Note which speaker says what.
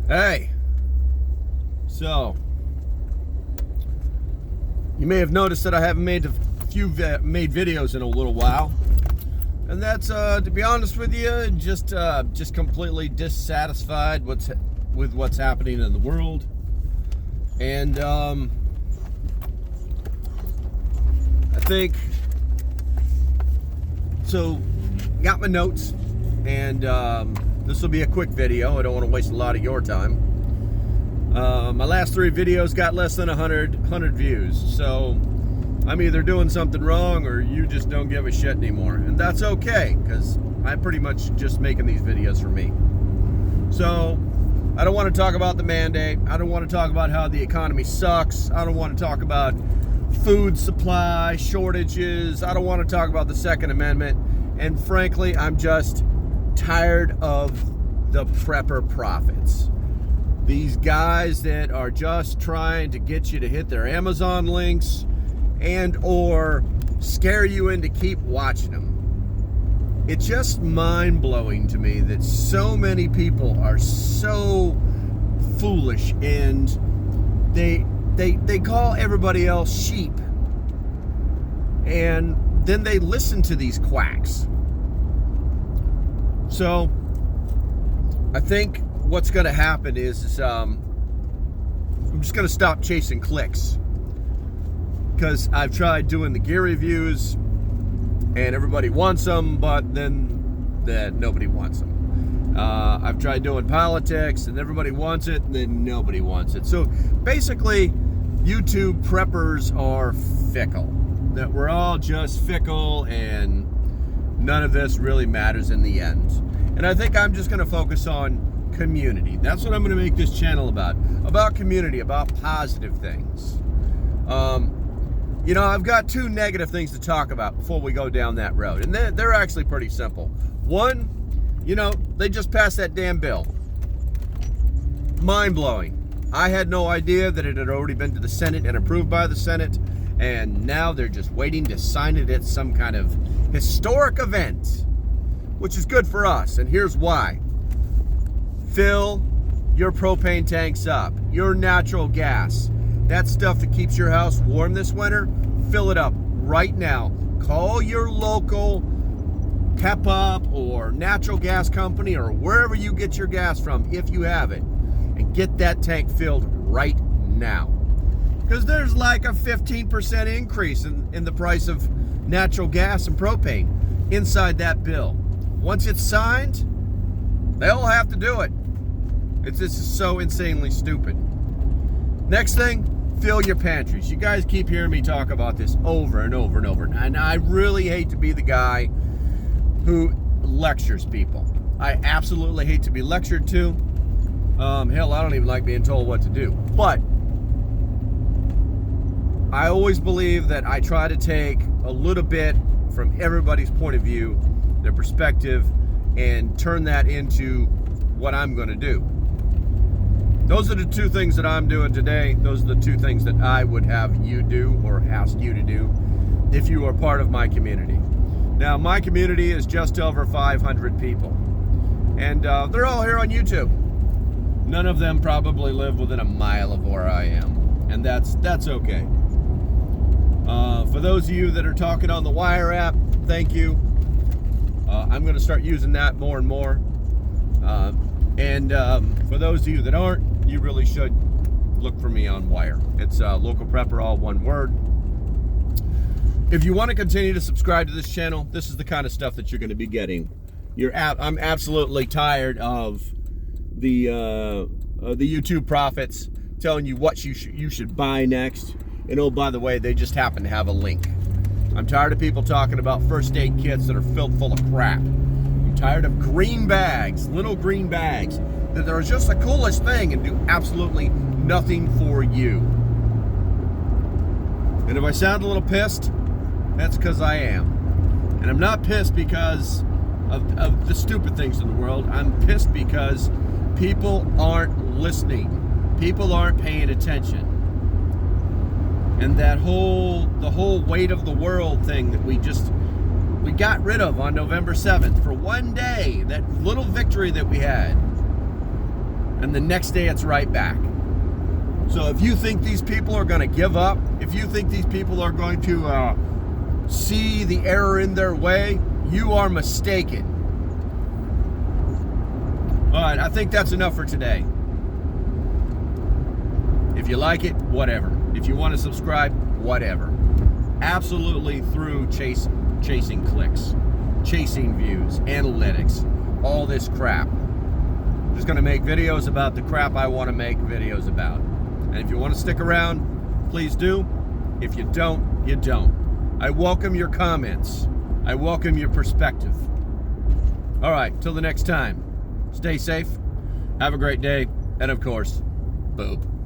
Speaker 1: Hey, so you may have noticed that I haven't made videos in a little while, and that's to be honest with you, just completely dissatisfied with what's happening in the world, and I think so. Got my notes, and this will be a quick video. I don't want to waste a lot of your time. My last 3 videos got less than 100 views, so I'm either doing something wrong or you just don't give a shit anymore, and that's okay, because I'm pretty much just making these videos for me. So I don't want to talk about the mandate. I don't want to talk about how the economy sucks. I don't want to talk about food supply shortages. I don't want to talk about the Second Amendment. And frankly, I'm just tired of the prepper prophets. These guys that are just trying to get you to hit their Amazon links and or scare you into keep watching them. It's just mind-blowing to me that so many people are so foolish, and they call everybody else sheep, and then they listen to these quacks. So I think what's going to happen is I'm just going to stop chasing clicks, because I've tried doing the gear reviews and everybody wants them, but then nobody wants them. I've tried doing politics and everybody wants it, and then nobody wants it. So basically, YouTube preppers are fickle. That we're all just fickle, and none of this really matters in the end. And I think I'm just going to focus on community. That's what I'm going to make this channel about community, about positive things. You know, I've got 2 negative things to talk about before we go down that road, and they're actually pretty simple. One, you know, they just passed that damn bill. Mind-blowing. I had no idea that it had already been to the Senate and approved by the Senate, and now they're just waiting to sign it at some kind of historic event, which is good for us, and here's why. Fill your propane tanks up, your natural gas, that stuff that keeps your house warm this winter. Fill it up right now. Call your local Pep Up or natural gas company or wherever you get your gas from, if you have it, and get that tank filled right now. Because there's like a 15% increase in the price of natural gas and propane inside that bill. Once it's signed, they'll have to do it. This is so insanely stupid. Next thing, fill your pantries. You guys keep hearing me talk about this over and over and over. And I really hate to be the guy who lectures people. I absolutely hate to be lectured to. Hell, I don't even like being told what to do. But I always believe that I try to take a little bit from everybody's point of view, their perspective, and turn that into what I'm going to do. Those are the 2 things that I'm doing today. Those are the 2 things that I would have you do or ask you to do if you are part of my community. Now, my community is just over 500 people, and they're all here on YouTube. None of them probably live within a mile of where I am, and that's okay. For those of you that are talking on the Wire app, thank you. I'm going to start using that more and more. And for those of you that aren't, you really should look for me on Wire. It's Local Prepper, all one word. If you want to continue to subscribe to this channel, this is the kind of stuff that you're going to be getting. I'm absolutely tired of the YouTube prophets telling you what you should buy next. And oh, by the way, they just happen to have a link. I'm tired of people talking about first aid kits that are filled full of crap. I'm tired of green bags, little green bags, that are just the coolest thing and do absolutely nothing for you. And if I sound a little pissed, that's because I am. And I'm not pissed because of the stupid things in the world. I'm pissed because people aren't listening. People aren't paying attention. And the whole weight of the world thing that we got rid of on November 7th for one day, that little victory that we had. and the next day it's right back. So if you think these people are going to give up, if you think these people are going to see the error in their way, you are mistaken. All right, I think that's enough for today. If you like it, whatever. If you want to subscribe, whatever. Absolutely through chasing clicks, chasing views, analytics, all this crap. I'm just going to make videos about the crap I want to make videos about. And if you want to stick around, please do. If you don't, you don't. I welcome your comments. I welcome your perspective. All right, till the next time, stay safe, have a great day, and of course, boob.